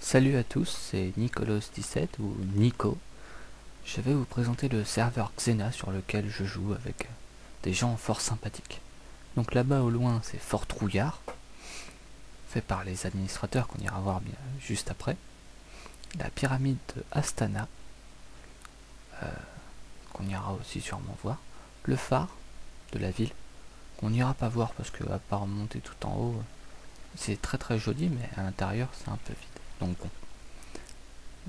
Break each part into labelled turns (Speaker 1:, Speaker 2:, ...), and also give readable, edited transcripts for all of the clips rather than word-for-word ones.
Speaker 1: Salut à tous, c'est Nicolos17 ou Nico. Je vais vous présenter le serveur Xena sur lequel je joue avec des gens fort sympathiques. Donc là-bas au loin c'est Fort Trouillard, fait par les administrateurs qu'on ira voir bien juste après. La pyramide de Astana, qu'on ira aussi sûrement voir. Le phare de la ville, qu'on n'ira pas voir parce que à part monter tout en haut, c'est très joli mais à l'intérieur c'est un peu vide. Donc bon.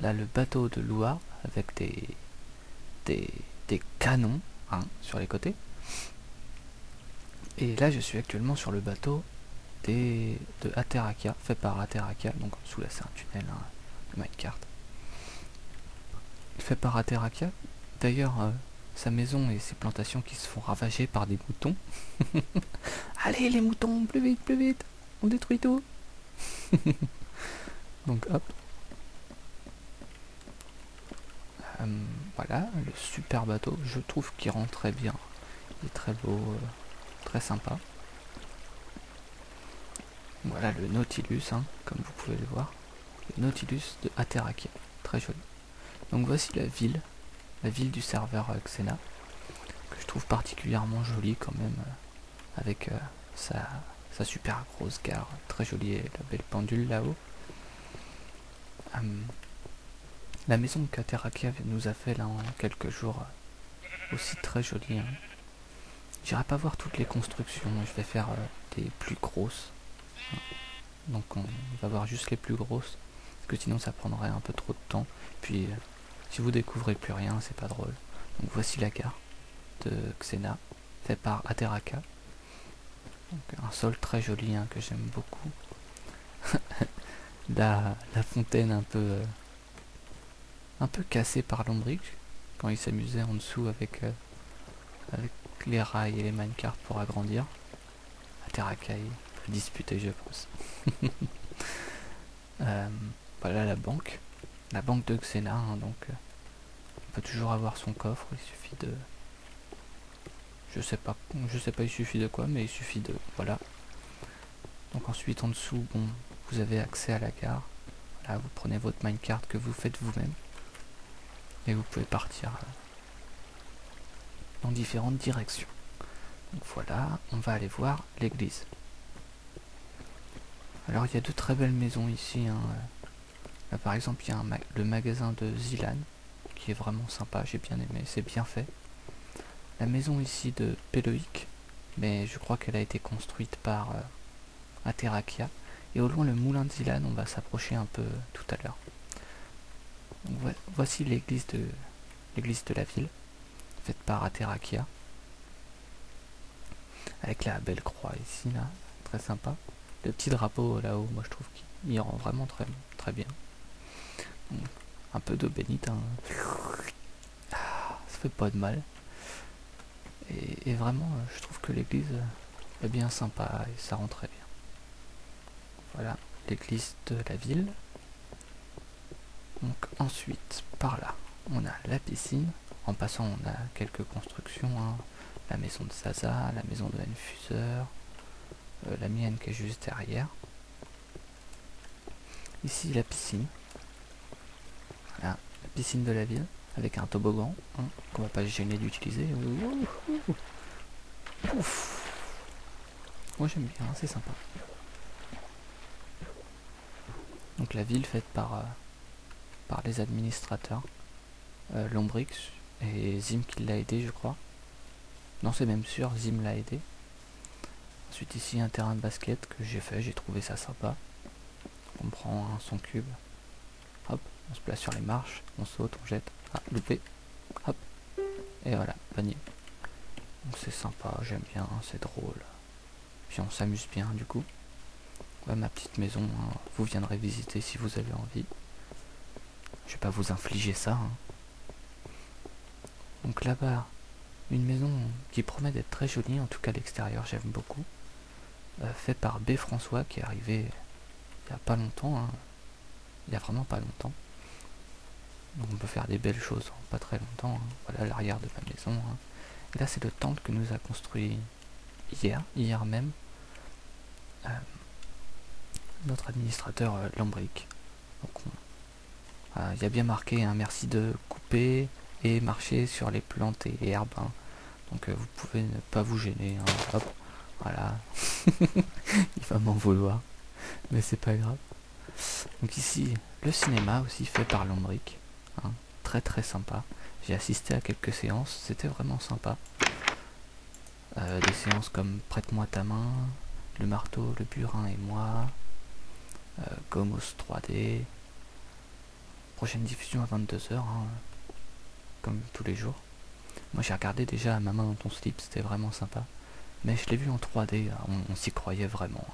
Speaker 1: Là le bateau de Loire avec des canons sur les côtés. Et là je suis actuellement sur le bateau de Aterakia, fait par Aterakia, donc en dessous là c'est un tunnel de Minecraft. Fait par Aterakia, d'ailleurs sa maison et ses plantations qui se font ravager par des moutons. Allez les moutons, plus vite, on détruit tout. Donc hop. Voilà, le super bateau, je trouve qu'il rend très bien. Il est très beau, très sympa. Voilà le Nautilus, comme vous pouvez le voir. Le Nautilus de Aterakia, très joli. Donc voici la ville du serveur Xena, que je trouve particulièrement jolie quand même, avec sa super grosse gare, très jolie, et la belle pendule là-haut. La maison qu'Aterakia nous a fait là en quelques jours, aussi très jolie. J'irai pas voir toutes les constructions, je vais faire des plus grosses. Donc on va voir juste les plus grosses, parce que sinon ça prendrait un peu trop de temps. Puis si vous découvrez plus rien, c'est pas drôle. Donc voici la gare de Xena, fait par Aterakia. Donc un sol très joli que j'aime beaucoup. la fontaine un peu cassée par Lombric, quand il s'amusait en dessous avec les rails et les minecarts pour agrandir. Aterakia a disputé, je pense. Voilà la banque de Xena, donc on peut toujours avoir son coffre, il suffit de... Je sais pas il suffit de quoi, mais il suffit de... Voilà. Donc ensuite en dessous, bon, vous avez accès à la gare. Là, vous prenez votre minecart que vous faites vous-même. Et vous pouvez partir dans différentes directions. Donc voilà, on va aller voir l'église. Alors il y a de très belles maisons ici. Là par exemple, il y a le magasin de Zilan, qui est vraiment sympa, j'ai bien aimé, c'est bien fait. La maison ici de Peloïc, mais je crois qu'elle a été construite par Aterakia. Et au loin le moulin de Zilan, on va s'approcher un peu tout à l'heure. Voici l'église de la ville, faite par Aterakia. Avec la belle croix ici, là, très sympa. Le petit drapeau là-haut, moi je trouve qu'il rend vraiment très bien. Un peu d'eau bénite, ça fait pas de mal. Et vraiment, je trouve que l'église est bien sympa et ça rend très bien. Voilà, l'église de la ville. Donc ensuite, par là, on a la piscine. En passant, on a quelques constructions. La maison de Zaza, la maison de Infuseur, la mienne qui est juste derrière. Ici, la piscine. Voilà, la piscine de la ville, avec un toboggan, qu'on va pas se gêner d'utiliser. Ouf. Moi j'aime bien, c'est sympa. Donc la ville faite par les administrateurs, Lombrix et Zim qui l'a aidé, je crois. Non, c'est même sûr, Zim l'a aidé. Ensuite ici un terrain de basket que j'ai fait, j'ai trouvé ça sympa. On prend son cube, hop, on se place sur les marches, on saute, on jette, loupé, hop, et voilà, panier. Donc c'est sympa, j'aime bien, c'est drôle. Puis on s'amuse bien du coup. Ouais, ma petite maison, vous viendrez visiter si vous avez envie. Je vais pas vous infliger ça. Donc là-bas, une maison qui promet d'être très jolie, en tout cas l'extérieur j'aime beaucoup. Fait par B. François qui est arrivé il y a pas longtemps. Il y a vraiment pas longtemps. Donc on peut faire des belles choses en pas très longtemps. Voilà l'arrière de ma maison. Et là c'est le temple que nous a construit hier même. Notre administrateur Lombric. Donc Il y a bien marqué hein, merci de couper et marcher sur les plantes et herbes. Hein. Donc vous pouvez ne pas vous gêner. Hein. Hop, voilà. Il va m'en vouloir, mais c'est pas grave. Donc ici, le cinéma aussi fait par Lombric. Hein. Très très sympa. J'ai assisté à quelques séances, c'était vraiment sympa. Des séances comme Prête-moi ta main, Le marteau, le burin et moi, Gomos 3D. Prochaine diffusion à 22h, hein, comme tous les jours. Moi j'ai regardé déjà Ma main dans ton slip, c'était vraiment sympa. Mais je l'ai vu en 3D, on s'y croyait vraiment.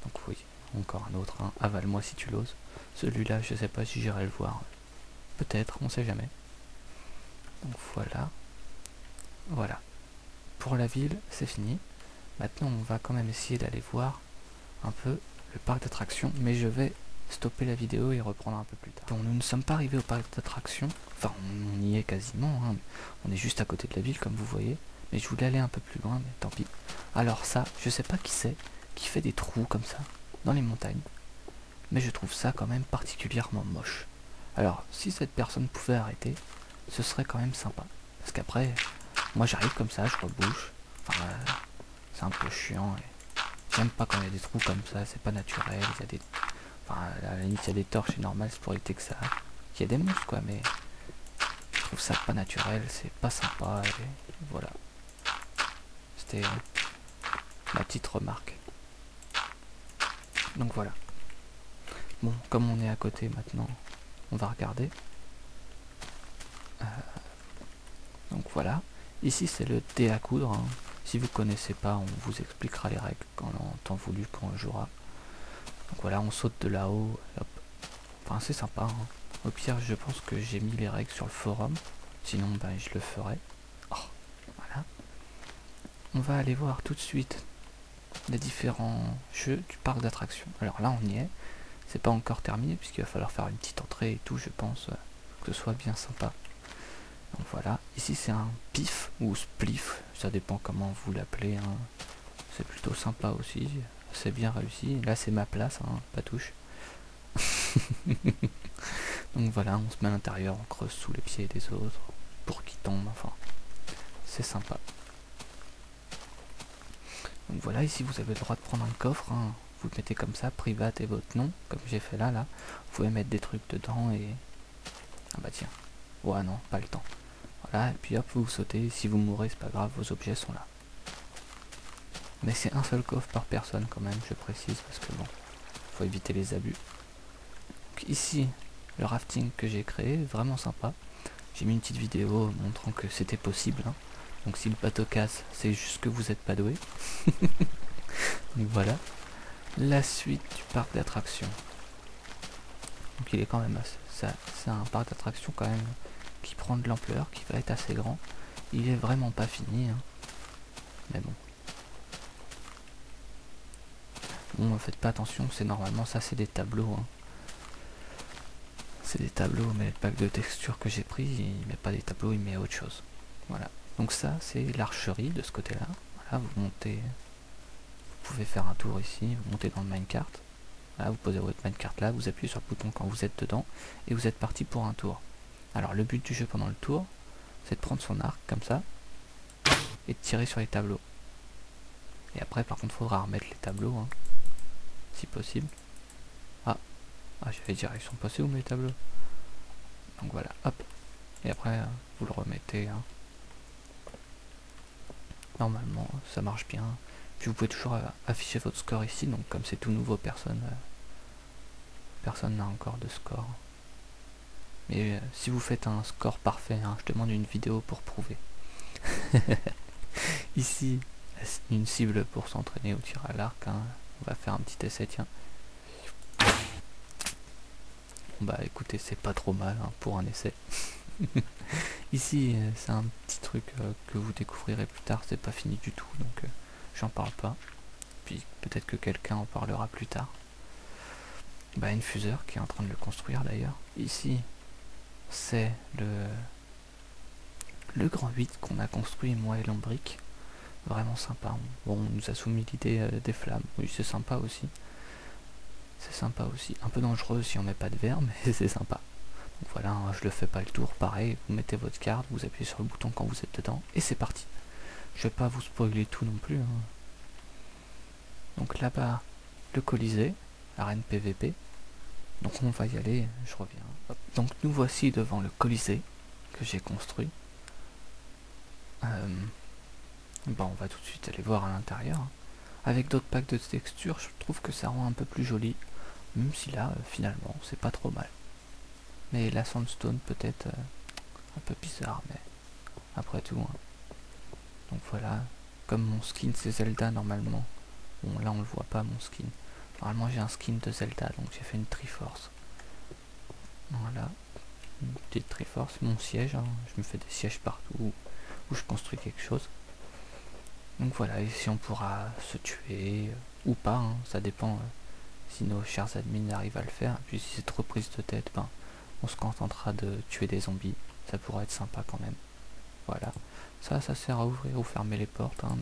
Speaker 1: Donc oui, encore un autre, hein. Avale-moi si tu l'oses. Celui-là, je sais pas si j'irai le voir. Peut-être, on sait jamais. Donc voilà. Voilà. Pour la ville, c'est fini. Maintenant, on va quand même essayer d'aller voir un peu le parc d'attractions, mais je vais stopper la vidéo et reprendre un peu plus tard. Bon, nous ne sommes pas arrivés au parc d'attractions, enfin on y est quasiment, hein. On est juste à côté de la ville comme vous voyez, mais je voulais aller un peu plus loin, mais tant pis. Alors ça, je sais pas qui c'est, qui fait des trous comme ça, dans les montagnes, mais je trouve ça quand même particulièrement moche. Alors, si cette personne pouvait arrêter, ce serait quand même sympa, parce qu'après, moi j'arrive comme ça, je rebouche, enfin, c'est un peu chiant, et j'aime pas quand il y a des trous comme ça, c'est pas naturel, il y a des... Enfin, à la limite, il y a des torches, c'est normal, c'est pour éviter que ça... qu'il y ait des mouches, quoi, mais... Je trouve ça pas naturel, c'est pas sympa, et voilà. C'était ma petite remarque. Donc voilà. Bon, comme on est à côté maintenant, on va regarder. Donc voilà. Ici, c'est le thé à coudre. Hein. Si vous connaissez pas, on vous expliquera les règles quand en temps voulu, quand on jouera. Donc voilà, on saute de là-haut. Enfin, c'est sympa. Hein. Au pire, je pense que j'ai mis les règles sur le forum. Sinon, ben, je le ferai. Oh, voilà. On va aller voir tout de suite les différents jeux du parc d'attractions. Alors là, on y est. C'est pas encore terminé, puisqu'il va falloir faire une petite entrée et tout, je pense, que ce soit bien sympa. Donc voilà. Ici, c'est un pif ou spliff. Ça dépend comment vous l'appelez. Hein. C'est plutôt sympa aussi. C'est bien réussi. Là, c'est ma place, hein, pas touche. Donc voilà, on se met à l'intérieur, on creuse sous les pieds des autres pour qu'ils tombent, enfin, c'est sympa. Donc voilà, ici vous avez le droit de prendre un coffre, hein. Vous le mettez comme ça, private et votre nom, comme j'ai fait là. Vous pouvez mettre des trucs dedans et... Ah bah tiens, ouais non, pas le temps. Voilà, et puis hop, vous sautez, si vous mourrez, c'est pas grave, vos objets sont là. Mais c'est un seul coffre par personne quand même, je précise, parce que bon, faut éviter les abus. Donc ici, le rafting que j'ai créé, vraiment sympa. J'ai mis une petite vidéo montrant que c'était possible. Hein. Donc si le bateau casse, c'est juste que vous n'êtes pas doué. Donc voilà. La suite du parc d'attractions. Donc il est quand même assez... C'est un parc d'attractions quand même qui prend de l'ampleur, qui va être assez grand. Il est vraiment pas fini. Hein. Mais bon. Bon, faites pas attention, c'est normalement ça, c'est des tableaux. Hein. C'est des tableaux, mais le pack de textures que j'ai pris, il met pas des tableaux, il met autre chose. Voilà. Donc ça, c'est l'archerie de ce côté-là. Voilà, vous montez, vous pouvez faire un tour ici, vous montez dans le minecart. Là, vous posez votre minecart là, vous appuyez sur le bouton quand vous êtes dedans, et vous êtes parti pour un tour. Alors le but du jeu pendant le tour, c'est de prendre son arc comme ça, et de tirer sur les tableaux. Et après, par contre, il faudra remettre les tableaux, hein, si possible. Ah, j'allais dire, ils sont passés où mes tableaux? Donc voilà, hop. Et après, vous le remettez. Hein. Normalement, ça marche bien. Puis vous pouvez toujours afficher votre score ici. Donc comme c'est tout nouveau, personne n'a encore de score. Mais si vous faites un score parfait, hein, je demande une vidéo pour prouver. Ici, une cible pour s'entraîner au tir à l'arc. Hein. On va faire un petit essai, tiens. Bah écoutez, c'est pas trop mal hein, pour un essai. Ici, c'est un petit truc que vous découvrirez plus tard, c'est pas fini du tout, donc j'en parle pas. Puis peut-être que quelqu'un en parlera plus tard. Bah une fuseur qui est en train de le construire d'ailleurs. Ici, c'est le grand 8 qu'on a construit, moi et Lombric. Vraiment sympa. Bon, on nous a soumis l'idée des flammes. Oui, c'est sympa aussi. C'est sympa aussi. Un peu dangereux si on met pas de verre, mais c'est sympa. Donc voilà, hein, je le fais pas le tour, pareil, vous mettez votre carte, vous appuyez sur le bouton quand vous êtes dedans, et c'est parti. Je vais pas vous spoiler tout non plus. Hein. Donc là-bas, le Colisée, arène PVP. Donc on va y aller, je reviens. Hop. Donc nous voici devant le Colisée que j'ai construit. Bon, on va tout de suite aller voir à l'intérieur. Avec d'autres packs de textures, je trouve que ça rend un peu plus joli. Même si là, finalement, c'est pas trop mal. Mais la sandstone peut-être un peu bizarre, mais après tout. Hein. Donc voilà, comme mon skin c'est Zelda normalement. Bon là on le voit pas mon skin. Normalement j'ai un skin de Zelda, donc j'ai fait une Triforce. Voilà, une petite Triforce, mon siège, hein. Je me fais des sièges partout où je construis quelque chose. Donc voilà, ici on pourra se tuer, ou pas, hein, ça dépend si nos chers admins arrivent à le faire. Puis si c'est trop prise de tête, ben on se contentera de tuer des zombies, ça pourra être sympa quand même. Voilà, ça sert à ouvrir ou fermer les portes, hein,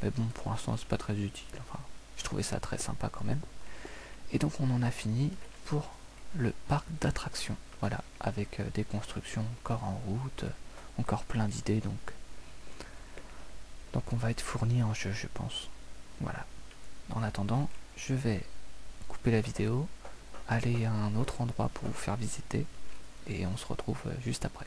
Speaker 1: mais bon, pour l'instant c'est pas très utile, enfin, je trouvais ça très sympa quand même. Et donc on en a fini pour le parc d'attractions, voilà, avec des constructions encore en route, encore plein d'idées, donc on va être fourni en jeu, je pense. Voilà. En attendant, je vais couper la vidéo, aller à un autre endroit pour vous faire visiter, et on se retrouve juste après.